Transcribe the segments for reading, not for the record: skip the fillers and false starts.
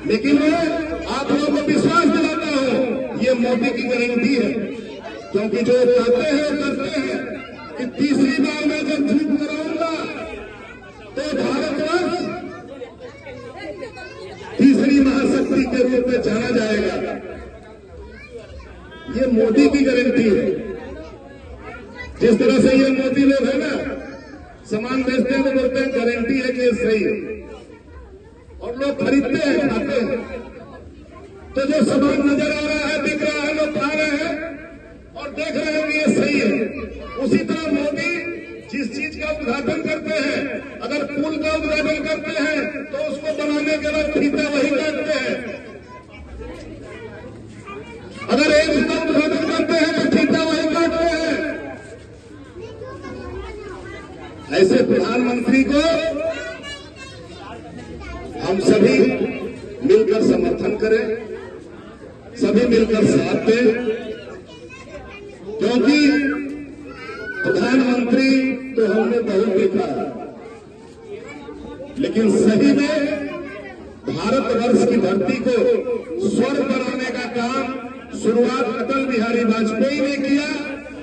लेकिन मैं आप लोगों को विश्वास दिलाता हूं, ये मोदी की गारंटी है, क्योंकि जो कहते हैं करते हैं कि तीसरी बार मैं जब जीत कराऊंगा तो भारतवर्ष तीसरी महाशक्ति के रूप में जाना जाएगा। ये मोदी की गारंटी है। जिस तरह से ये मोदी लोग है ना, सामान बेचते हैं तो बोलते हैं गारंटी है कि ये सही है, और लोग खरीदते हैं, खाते हैं। तो जो सामान नजर आ रहा है, दिख रहा है, लोग खा रहे हैं और देख रहे हैं कि ये सही है। उसी तरह मोदी जिस चीज का उद्घाटन करते हैं, अगर पुल का उद्घाटन करते हैं तो उसको बनाने के बाद फीता वही काटते हैं। अगर एम्स का उद्घाटन करते हैं तो फीता वही काटते हैं। ऐसे प्रधानमंत्री को हम सभी मिलकर समर्थन करें, सभी मिलकर साथ दें, क्योंकि प्रधानमंत्री तो हमने बहुत देखा है, लेकिन सही में भारतवर्ष की धरती को स्वर्ग बनाने का काम शुरुआत अटल बिहारी वाजपेयी ने किया,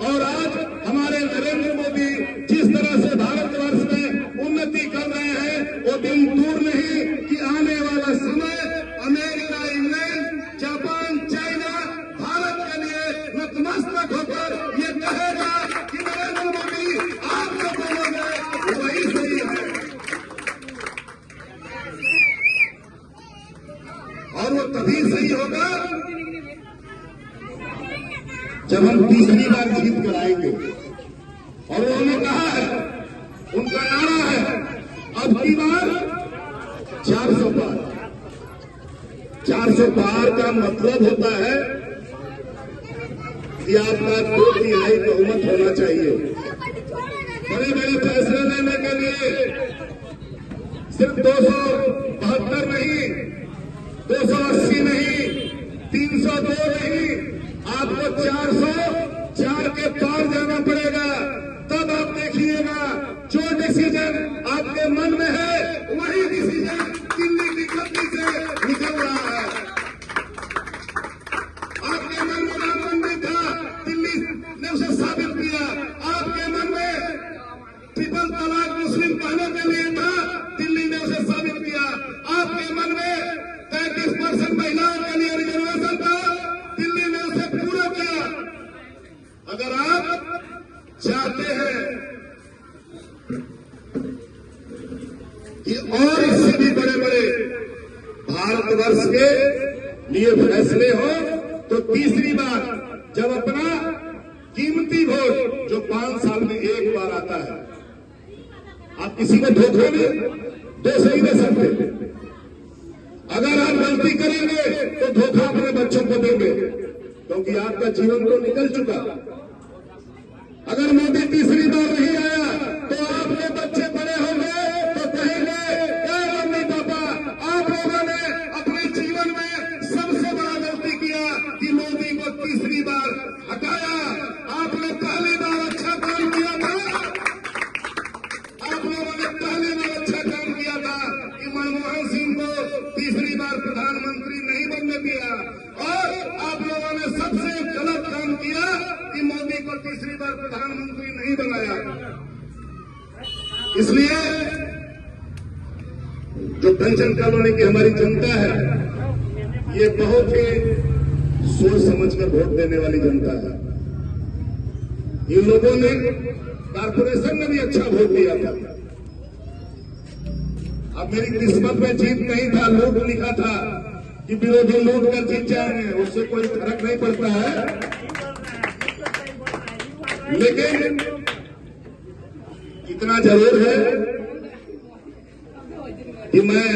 और आज हमारे नरेंद्र मोदी जिस तरह से भारतवर्ष में उन्नति कर रहे हैं, वो दिन दूर नहीं कि आने वाला समय America, England, Japan, China Bharat के लिए नतमस्तक होकर ये कहेगा कि नरेंद्र मोदी आप जो बोलोगे वही सही है। और वो तभी सही होगा जब हम तीसरी बार जीत कर आएंगे। और उन्होंने कहा है, उनका नारा है, अब की बार 400 पार। 400 पार का मतलब होता है कि आपका 2/3 बहुमत होना चाहिए। बड़े बड़े फैसले लेने के लिए सिर्फ 272 नहीं, 280 नहीं, 302 नहीं, आपको 404 के पार जाना पड़ेगा। तब आप देखिएगा जो डिसीजन आपके मन में है वही डिसीजन दिल्ली की गद्दी से निकल रहा है। आपके मन में राम मंदिर था, दिल्ली ने उसे साबित किया। आपके मन में ट्रिपल तलाक मुस्लिम बहनों के लिए था, दिल्ली ने उसे साबित किया। आपके मन में 33% महिलाओं के लिए रिजर्वेशन था, दिल्ली ने उसे पूरा किया। अगर आप चाहते हैं कि और इससे भी बड़े बड़े भारतवर्ष के लिए फैसले हो, तो तीसरी बार जब अपना कीमती वोट जो 5 साल में एक बार आता है, आप किसी को धोखा में 2 सही दे सकते। अगर आप गलती करेंगे तो धोखा अपने बच्चों को देंगे, क्योंकि आपका जीवन तो निकल चुका। अगर मोदी तीसरी बार नहीं आया तो आपके बच्चे बड़े होंगे तो कहेंगे, क्या मम्मी पापा, आप लोगों ने अपने जीवन में सबसे बड़ा गलती किया कि मोदी को तीसरी बार हटाया। आपने पहली बार अच्छा काम किया था, आप लोगों ने पहली बार अच्छा काम किया था कि मनमोहन सिंह को तीसरी बार प्रधानमंत्री नहीं बनने दिया, और आप लोगों ने सबसे गलत काम किया कि मोदी को तीसरी बार प्रधानमंत्री नहीं बनाया। इसलिए जो पेंशन कॉलोनी की हमारी जनता है, ये बहुत ही सोच समझकर वोट देने वाली जनता है। इन लोगों ने कारपोरेशन में भी अच्छा वोट दिया था। अब मेरी किस्मत में जीत नहीं था, लूट लिखा था कि विरोधी लूट कर जीत जाएंगे, उससे कोई फर्क नहीं पड़ता है। लेकिन इतना जरूर है कि मैं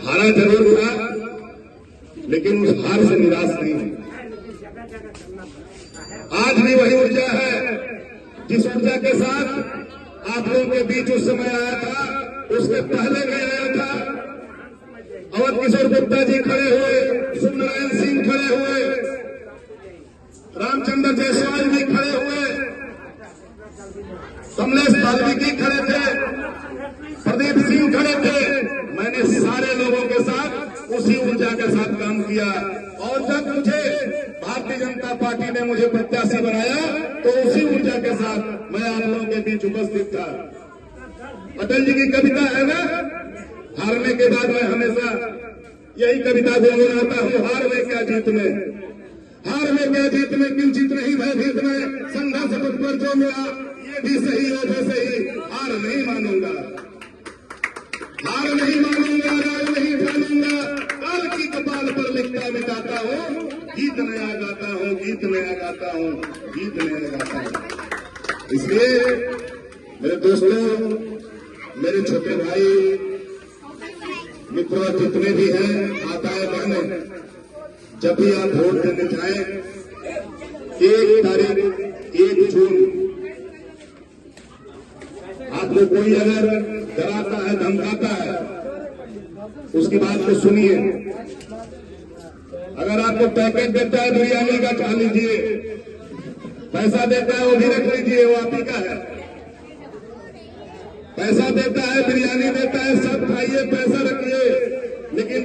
हारा जरूर था, लेकिन उस हार से निराश नहीं हूं। आज भी वही ऊर्जा है जिस ऊर्जा के साथ आप लोगों के बीच उस समय आया था, उसके पहले भी आया था। अवध किशोर गुप्ता जी खड़े हुए, सुखनारायण सिंह खड़े हुए, रामचंद्र जायसवाल जी खड़े हुए, कमलेश वाल्मीकि खड़े थे, प्रदीप सिंह खड़े थे। मैंने किया, और जब मुझे भारतीय जनता पार्टी ने मुझे प्रत्याशी बनाया तो उसी ऊर्जा के साथ मैं आप लोगों के बीच उपस्थित था। अटल जी की कविता है ना, हारने के बाद मैं हमेशा यही कविता गुनगुनाता हूँ, हार में क्या जीत में, हार में क्या जीत में, किंचित नहीं भयभीत में, संघर्ष पथ पर जो मिला ये भी सही हो जो सही, हार नहीं मानूंगा, हार नहीं मानूंगा, राज नहीं ठानूंगा, काल की कपाल पर लिखता मिटाता हूँ, गीत नया गाता हूँ, गीत नया गाता हूँ, गीत नया गाता हूँ। इसलिए मेरे दोस्तों, मेरे छोटे भाई मित्रों जितने भी हैं, माताएं बहनें, जब भी आप वोट देने जाएं, 1 तारीख 1 जून आपको कोई अगर डराता है, धमकाता है, उसकी बात को सुनिए। अगर आपको पैकेट देता है बिरयानी का, खा लीजिए, पैसा देता है वो भी रख लीजिए, वो आप ही का है। पैसा देता है, बिरयानी देता है, सब खाइए, पैसा रखिए, लेकिन